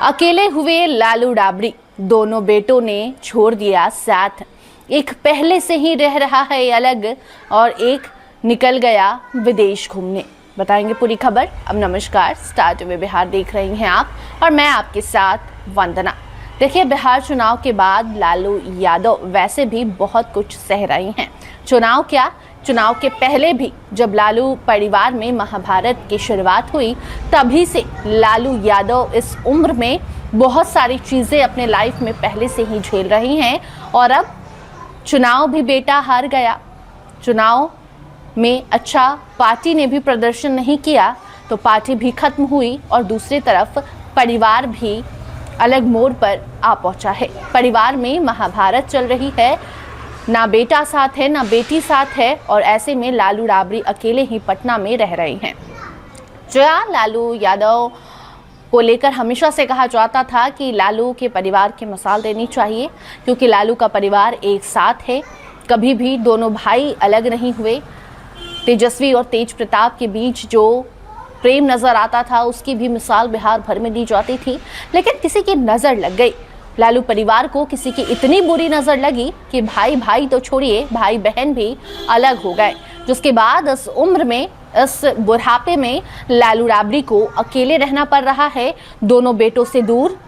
अकेले हुए लालू राबड़ी, दोनों बेटों ने छोड़ दिया साथ। एक पहले से ही रह रहा है अलग और एक निकल गया विदेश घूमने। बताएंगे पूरी खबर। अब नमस्कार, स्टार टीवी बिहार देख रही हैं आप और मैं आपके साथ वंदना। देखिए, बिहार चुनाव के बाद लालू यादव वैसे भी बहुत कुछ सह रही हैं। चुनाव क्या, चुनाव के पहले भी जब लालू परिवार में महाभारत की शुरुआत हुई तभी से लालू यादव इस उम्र में बहुत सारी चीजें अपने लाइफ में पहले से ही झेल रही हैं और अब चुनाव भी बेटा हार गया। चुनाव में अच्छा पार्टी ने भी प्रदर्शन नहीं किया तो पार्टी भी खत्म हुई और दूसरी तरफ परिवार भी अलग मोड़ पर आ पहुंचा है। परिवार में महाभारत चल रही है, ना बेटा साथ है ना बेटी साथ है और ऐसे में लालू राबड़ी अकेले ही पटना में रह रही हैं। जहाँ लालू यादव को लेकर हमेशा से कहा जाता था कि लालू के परिवार की मिसाल देनी चाहिए, क्योंकि लालू का परिवार एक साथ है, कभी भी दोनों भाई अलग नहीं हुए। तेजस्वी और तेज प्रताप के बीच जो प्रेम नजर आता था उसकी भी मिसाल बिहार भर में दी जाती थी, लेकिन किसी की नजर लग गई। लालू परिवार को किसी की इतनी बुरी नजर लगी कि भाई भाई तो छोड़िए, भाई बहन भी अलग हो गए। जिसके बाद इस उम्र में, इस बुढ़ापे में लालू राबड़ी को अकेले रहना पड़ रहा है, दोनों बेटों से दूर,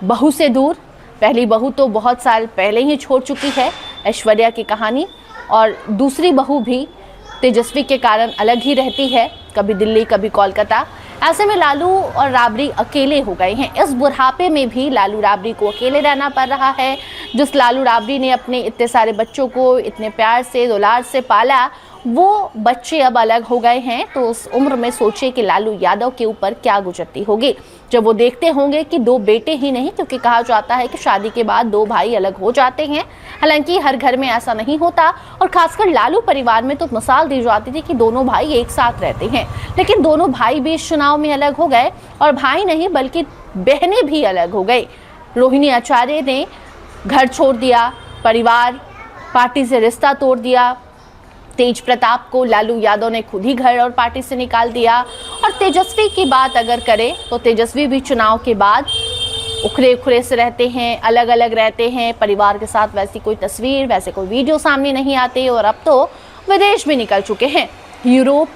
बहू से दूर। पहली बहू तो बहुत साल पहले ही छोड़ चुकी है, ऐश्वर्या की कहानी, और दूसरी बहू भी तेजस्वी के कारण अलग ही रहती है, कभी दिल्ली कभी कोलकाता। ऐसे में लालू और राबड़ी अकेले हो गए हैं। इस बुढ़ापे में भी लालू राबड़ी को अकेले रहना पड़ रहा है। जिस लालू राबड़ी ने अपने इतने सारे बच्चों को इतने प्यार से दुलार से पाला, वो बच्चे अब अलग हो गए हैं। तो उस उम्र में सोचिए कि लालू यादव के ऊपर क्या गुजरती होगी जब वो देखते होंगे कि दो बेटे ही नहीं, क्योंकि कहा जाता है कि शादी के बाद दो भाई अलग हो जाते हैं। हालांकि हर घर में ऐसा नहीं होता और खासकर लालू परिवार में तो मिसाल दी जाती थी कि दोनों भाई एक साथ रहते हैं, लेकिन दोनों भाई भी इस चुनाव में अलग हो गए और भाई नहीं बल्कि बहनें भी अलग हो गई। रोहिणी आचार्य ने घर छोड़ दिया, परिवार पार्टी से रिश्ता तोड़ दिया। तेज प्रताप को लालू यादव ने खुद ही घर और पार्टी से निकाल दिया। और तेजस्वी की बात अगर करें तो तेजस्वी भी चुनाव के बाद उखरे उखरे से रहते हैं, अलग अलग रहते हैं। परिवार के साथ वैसी कोई तस्वीर, वैसे कोई वीडियो सामने नहीं आते और अब तो विदेश भी निकल चुके हैं। यूरोप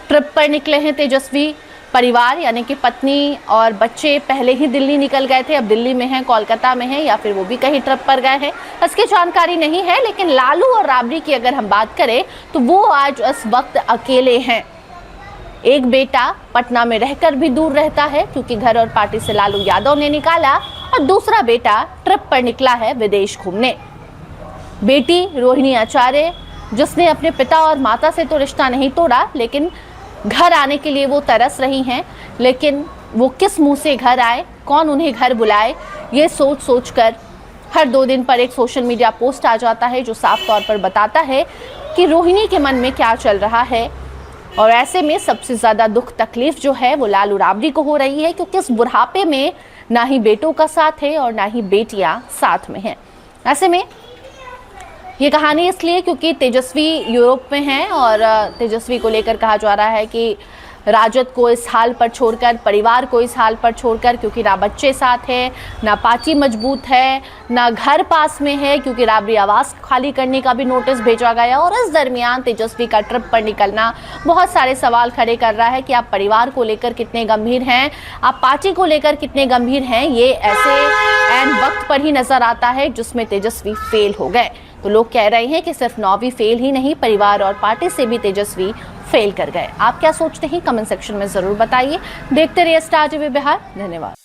ट्रिप पर निकले हैं तेजस्वी। परिवार यानी कि पत्नी और बच्चे पहले ही दिल्ली निकल गए थे, अब दिल्ली में हैं, कोलकाता में हैं या फिर वो भी कहीं ट्रिप पर गए हैं, इसकी जानकारी नहीं है। लेकिन लालू और राबड़ी की अगर हम बात करें तो वो आज इस वक्त अकेले हैं। एक बेटा पटना में रहकर भी दूर रहता है क्योंकि घर और पार्टी से लालू यादव ने निकाला, और दूसरा बेटा ट्रिप पर निकला है विदेश घूमने। बेटी रोहिणी आचार्य, जिसने अपने पिता और माता से तो रिश्ता नहीं तोड़ा, लेकिन घर आने के लिए वो तरस रही हैं, लेकिन वो किस मुंह से घर आए, कौन उन्हें घर बुलाए, ये सोच सोच कर हर 2 दिन पर एक सोशल मीडिया पोस्ट आ जाता है जो साफ तौर पर बताता है कि रोहिणी के मन में क्या चल रहा है। और ऐसे में सबसे ज़्यादा दुख तकलीफ जो है वो लालू राबड़ी को हो रही है, क्योंकि इस बुढ़ापे में ना ही बेटों का साथ है और ना ही बेटियां साथ में हैं। ऐसे में ये कहानी इसलिए क्योंकि तेजस्वी यूरोप में हैं और तेजस्वी को लेकर कहा जा रहा है कि राजद को इस हाल पर छोड़कर, परिवार को इस हाल पर छोड़कर, क्योंकि ना बच्चे साथ हैं, ना पार्टी मजबूत है, ना घर पास में है, क्योंकि राबड़ी आवास खाली करने का भी नोटिस भेजा गया। और इस दरमियान तेजस्वी का ट्रिप पर निकलना बहुत सारे सवाल खड़े कर रहा है कि आप परिवार को लेकर कितने गंभीर हैं, आप पार्टी को लेकर कितने गंभीर हैं। ये ऐसे ऐन वक्त पर ही नजर आता है जिसमें तेजस्वी फेल हो गए। तो लोग कह रहे हैं कि सिर्फ 9वीं फेल ही नहीं, परिवार और पार्टी से भी तेजस्वी फेल कर गए। आप क्या सोचते हैं, कमेंट सेक्शन में जरूर बताइए। देखते रहिए स्टार टीवी बिहार। धन्यवाद।